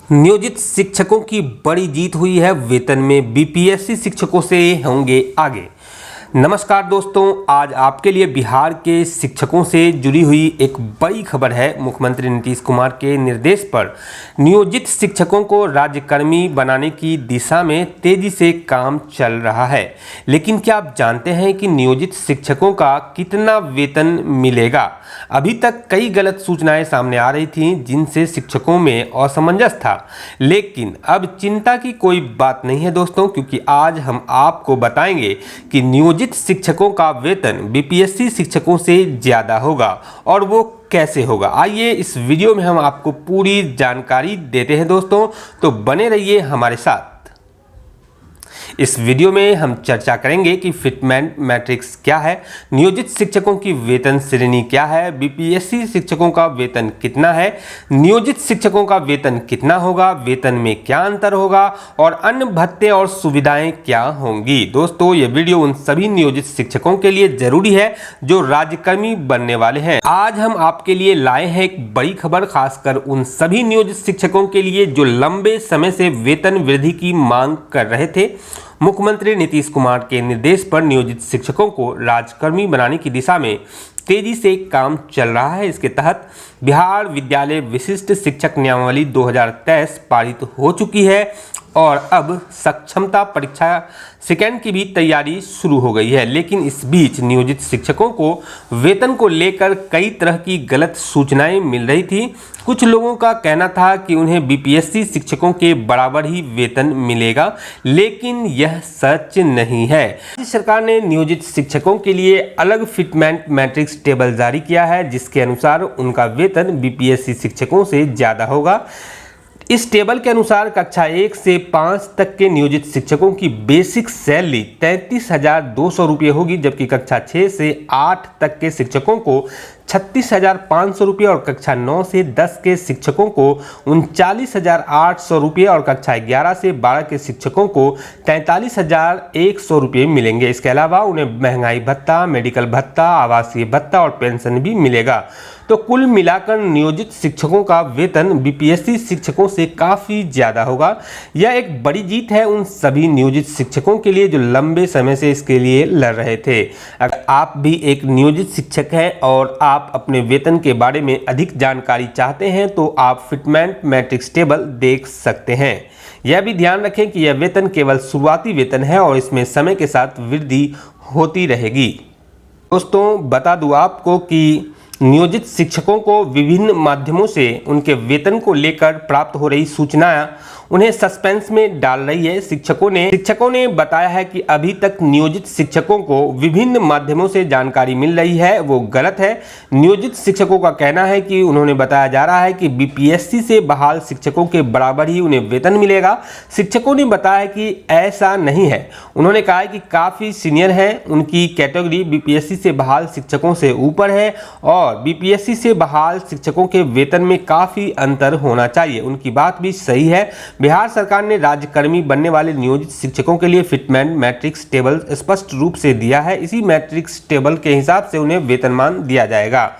नियोजित शिक्षकों की बड़ी जीत हुई है। वेतन में बीपीएससी शिक्षकों से होंगे आगे। नमस्कार दोस्तों, आज आपके लिए बिहार के शिक्षकों से जुड़ी हुई एक बड़ी खबर है। मुख्यमंत्री नीतीश कुमार के निर्देश पर नियोजित शिक्षकों को राज्यकर्मी बनाने की दिशा में तेजी से काम चल रहा है। लेकिन क्या आप जानते हैं कि नियोजित शिक्षकों का कितना वेतन मिलेगा? अभी तक कई गलत सूचनाएं सामने आ रही थीं, जिनसे शिक्षकों में असमंजस था। लेकिन अब चिंता की कोई बात नहीं है दोस्तों, क्योंकि आज हम आपको बताएंगे कि नियोजित शिक्षकों का वेतन बीपीएससी शिक्षकों से ज़्यादा होगा और वो कैसे होगा। आइए इस वीडियो में हम आपको पूरी जानकारी देते हैं दोस्तों, तो बने रहिए हमारे साथ। इस वीडियो में हम चर्चा करेंगे कि फिटमेंट मैट्रिक्स क्या है, नियोजित शिक्षकों की वेतन श्रेणी क्या है, बीपीएससी शिक्षकों का वेतन कितना है, नियोजित शिक्षकों का वेतन कितना होगा, वेतन में क्या अंतर होगा और अन्य भत्ते और सुविधाएं क्या होंगी। दोस्तों, ये वीडियो उन सभी नियोजित शिक्षकों के लिए जरूरी है जो राज्यकर्मी बनने वाले हैं। आज हम आपके लिए लाए हैं एक बड़ी खबर, खासकर उन सभी नियोजित शिक्षकों के लिए जो लंबे समय से वेतन वृद्धि की मांग कर रहे थे। मुख्यमंत्री नीतीश कुमार के निर्देश पर नियोजित शिक्षकों को राज्यकर्मी बनाने की दिशा में तेजी से काम चल रहा है। इसके तहत बिहार विद्यालय विशिष्ट शिक्षक नियमावली 2023 पारित हो चुकी है और अब सक्षमता परीक्षा सेकेंड की भी तैयारी शुरू हो गई है। लेकिन इस बीच नियोजित शिक्षकों को वेतन को लेकर कई तरह की गलत सूचनाएं मिल रही थी। कुछ लोगों का कहना था कि उन्हें बीपीएससी शिक्षकों के बराबर ही वेतन मिलेगा, लेकिन यह सच नहीं है। राज्य सरकार ने नियोजित शिक्षकों के लिए अलग फिटमेंट मैट्रिक्स टेबल जारी किया है, जिसके अनुसार उनका वेतन बीपीएससी शिक्षकों से ज़्यादा होगा। इस टेबल के अनुसार कक्षा 1 से 5 तक के नियोजित शिक्षकों की बेसिक सैलरी 33,200 रुपये होगी, जबकि कक्षा 6 से 8 तक के शिक्षकों को 36,500 रुपये और कक्षा 9 से 10 के शिक्षकों को 39,800 रुपये और कक्षा 11 से 12 के शिक्षकों को 43,100 रुपये मिलेंगे। इसके अलावा उन्हें महंगाई भत्ता, मेडिकल भत्ता, आवासीय भत्ता और पेंशन भी मिलेगा। तो कुल मिलाकर नियोजित शिक्षकों का वेतन बीपीएससी शिक्षकों से काफ़ी ज़्यादा होगा। यह एक बड़ी जीत है उन सभी नियोजित शिक्षकों के लिए जो लंबे समय से इसके लिए लड़ रहे थे। अगर आप भी एक नियोजित शिक्षक हैं और आप अपने वेतन के बारे में अधिक जानकारी चाहते हैं तो आप फिटमेंट मैट्रिक्स टेबल देख सकते हैं। यह भी ध्यान रखें कि यह वेतन केवल शुरुआती वेतन है और इसमें समय के साथ वृद्धि होती रहेगी। दोस्तों, बता दूं आपको कि नियोजित शिक्षकों को विभिन्न माध्यमों से उनके वेतन को लेकर प्राप्त हो रही सूचनाएं उन्हें सस्पेंस में डाल रही है। शिक्षकों ने बताया है कि अभी तक नियोजित शिक्षकों को विभिन्न माध्यमों से जानकारी मिल रही है, वो गलत है। नियोजित शिक्षकों का कहना है कि उन्होंने बताया जा रहा है कि बीपीएससी से बहाल शिक्षकों के बराबर ही उन्हें वेतन मिलेगा। शिक्षकों ने बताया कि ऐसा नहीं है। उन्होंने कहा है कि काफ़ी सीनियर हैं, उनकी कैटेगरी बीपीएससी से बहाल शिक्षकों से ऊपर है और बीपीएससी से बहाल शिक्षकों के वेतन में काफ़ी अंतर होना चाहिए। उनकी बात भी सही है। बिहार सरकार ने राज्यकर्मी बनने वाले नियोजित शिक्षकों के लिए फिटमेंट मैट्रिक्स टेबल स्पष्ट रूप से दिया है। इसी मैट्रिक्स टेबल के हिसाब से उन्हें वेतनमान दिया जाएगा।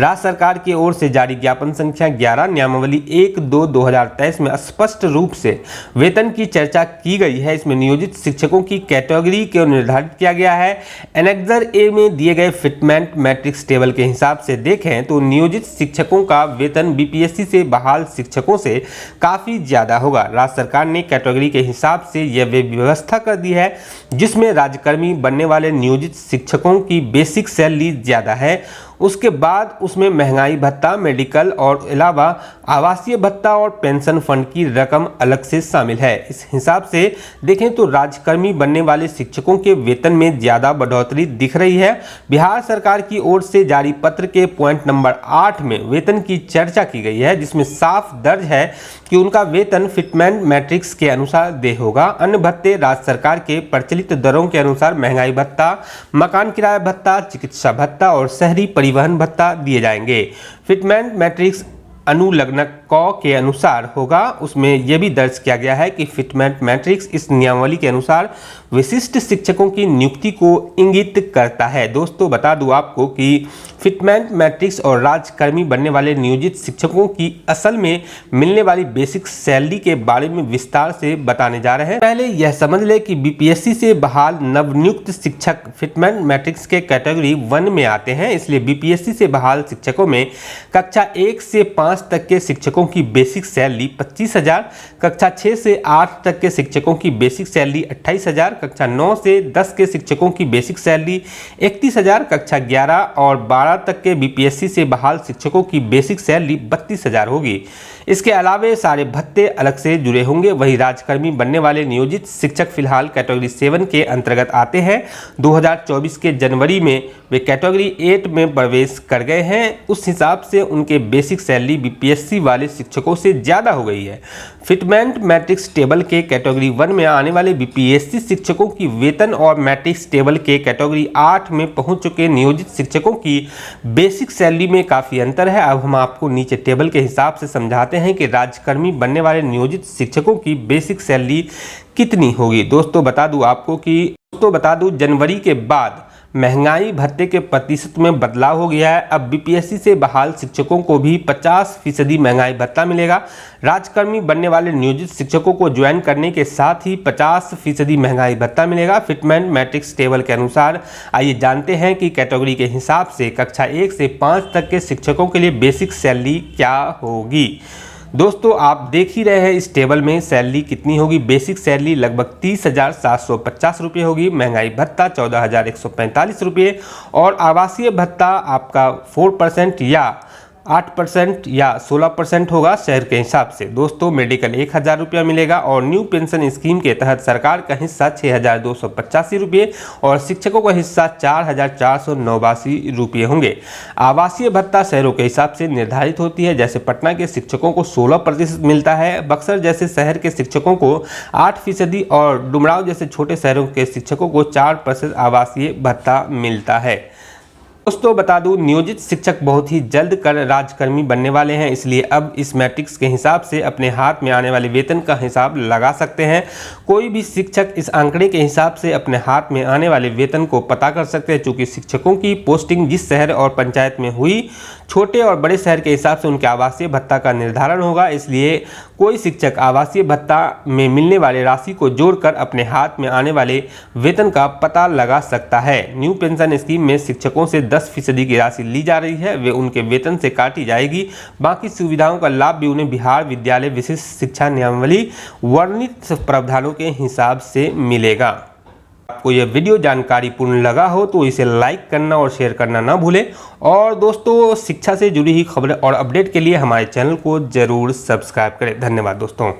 राज्य सरकार की ओर से जारी ज्ञापन संख्या 11 नियमावली 1/2/2023 में स्पष्ट रूप से वेतन की चर्चा की गई है। इसमें नियोजित शिक्षकों की कैटेगरी को निर्धारित किया गया है। एनेक्सर ए में दिए गए फिटमेंट मैट्रिक्स टेबल के हिसाब से देखें तो नियोजित शिक्षकों का वेतन बीपीएससी से बहाल शिक्षकों से काफ़ी ज़्यादा होगा। राज्य सरकार ने कैटेगरी के हिसाब से यह व्यवस्था कर दी है, जिसमें राज्यकर्मी बनने वाले नियोजित शिक्षकों की बेसिक सैलरी ज़्यादा है। उसके बाद उसमें महंगाई भत्ता, मेडिकल और अलावा आवासीय भत्ता और पेंशन फंड की रकम अलग से शामिल है। इस हिसाब से देखें तो राज्यकर्मी बनने वाले शिक्षकों के वेतन में ज़्यादा बढ़ोतरी दिख रही है। बिहार सरकार की ओर से जारी पत्र के पॉइंट नंबर 8 में वेतन की चर्चा की गई है, जिसमें साफ दर्ज है कि उनका वेतन फिटमेंट मैट्रिक्स के अनुसार देय होगा। अन्य भत्ते राज्य सरकार के प्रचलित दरों के अनुसार महंगाई भत्ता, मकान किराया भत्ता, चिकित्सा भत्ता और शहरी परिवहन भत्ता दिए जाएंगे। फिटमेंट मैट्रिक्स अनुलग्नक क के अनुसार होगा। उसमें यह भी दर्ज किया गया है कि फिटमेंट मैट्रिक्स इस नियमावली के अनुसार विशिष्ट शिक्षकों की नियुक्ति को इंगित करता है। दोस्तों, बता दूं आपको कि फिटमेंट मैट्रिक्स और राजकर्मी बनने वाले नियोजित शिक्षकों की असल में मिलने वाली बेसिक सैलरी के बारे में विस्तार से बताने जा रहे हैं। पहले यह समझ ले कि बीपीएससी से बहाल नवनियुक्त शिक्षक फिटमेंट मैट्रिक्स के कैटेगरी 1 में आते हैं, इसलिए बीपीएससी से बहाल शिक्षकों में कक्षा 1 से 5 तक के शिक्षकों की बेसिक सैलरी 25,000, कक्षा 6 से 8 तक के शिक्षकों की बेसिक सैलरी 28,000, कक्षा 9 से 10 के शिक्षकों की बेसिक सैलरी 31,000, कक्षा 11 और 12 तक के बीपीएससी से बहाल शिक्षकों की बेसिक सैलरी 32,000 होगी। इसके अलावे सारे भत्ते अलग से जुड़े होंगे। वही राजकर्मी बनने वाले नियोजित शिक्षक फिलहाल कैटेगरी 7 के अंतर्गत आते हैं। 2024 के जनवरी में वे कैटेगरी 8 में प्रवेश कर गए हैं। उस हिसाब से उनके बेसिक सैलरी बीपीएससी वाले शिक्षकों से ज़्यादा हो गई है। फिटमेंट मैट्रिक्स टेबल के कैटेगरी 1 में आने वाले बीपीएससी शिक्षकों की वेतन और मैट्रिक्स टेबल के कैटेगरी 8 में पहुंच चुके नियोजित शिक्षकों की बेसिक सैलरी में काफ़ी अंतर है। अब हम आपको नीचे टेबल के हिसाब से समझाते हैं कि राजकर्मी बनने वाले नियोजित शिक्षकों की बेसिक सैलरी कितनी होगी। दोस्तों बता दूं जनवरी के बाद महंगाई भत्ते के प्रतिशत में बदलाव हो गया है। अब बीपीएससी से बहाल शिक्षकों को भी 50% महंगाई भत्ता मिलेगा। राजकर्मी बनने वाले नियोजित शिक्षकों को ज्वाइन करने के साथ ही 50% महंगाई भत्ता मिलेगा। फिटमेंट मैट्रिक्स टेबल के अनुसार आइए जानते हैं कि कैटेगरी के हिसाब से कक्षा 1 से 5 तक के शिक्षकों के लिए बेसिक सैलरी क्या होगी। दोस्तों आप देख ही रहे हैं इस टेबल में सैलरी कितनी होगी। बेसिक सैलरी लगभग 30,750 रुपये होगी। महंगाई भत्ता 14,145 रुपये और आवासीय भत्ता आपका 4% या 8% या 16% होगा शहर के हिसाब से। दोस्तों मेडिकल 1,000 रुपया मिलेगा और न्यू पेंशन स्कीम के तहत सरकार का हिस्सा 6,285 रुपये और शिक्षकों का हिस्सा 4,489 रुपये होंगे। आवासीय भत्ता शहरों के हिसाब से निर्धारित होती है। जैसे पटना के शिक्षकों को 16% मिलता है, बक्सर जैसे शहर के शिक्षकों को 8% और डुमराव जैसे छोटे शहरों के शिक्षकों को 4% आवासीय भत्ता मिलता है। दोस्तों बता दूं नियोजित शिक्षक बहुत ही जल्द कर राजकर्मी बनने वाले हैं, इसलिए अब इस मैट्रिक्स के हिसाब से अपने हाथ में आने वाले वेतन का हिसाब लगा सकते हैं। कोई भी शिक्षक इस आंकड़े के हिसाब से अपने हाथ में आने वाले वेतन को पता कर सकते हैं। चूँकि शिक्षकों की पोस्टिंग जिस शहर और पंचायत में हुई, छोटे और बड़े शहर के हिसाब से उनके आवासीय भत्ता का निर्धारण होगा, इसलिए कोई शिक्षक आवासीय भत्ता में मिलने वाले राशि को जोड़कर अपने हाथ में आने वाले वेतन का पता लगा सकता है। न्यू पेंशन स्कीम में शिक्षकों से 10% की राशि ली जा रही है, वे उनके वेतन से काटी जाएगी। बाकी सुविधाओं का लाभ भी उन्हें बिहार विद्यालय विशिष्ट शिक्षा नियमावली वर्णित प्रावधानों के हिसाब से मिलेगा। आपको यह वीडियो जानकारी पूर्ण लगा हो तो इसे लाइक करना और शेयर करना ना भूलें और दोस्तों शिक्षा से जुड़ी हुई खबरें और अपडेट के लिए हमारे चैनल को जरूर सब्सक्राइब करें। धन्यवाद दोस्तों।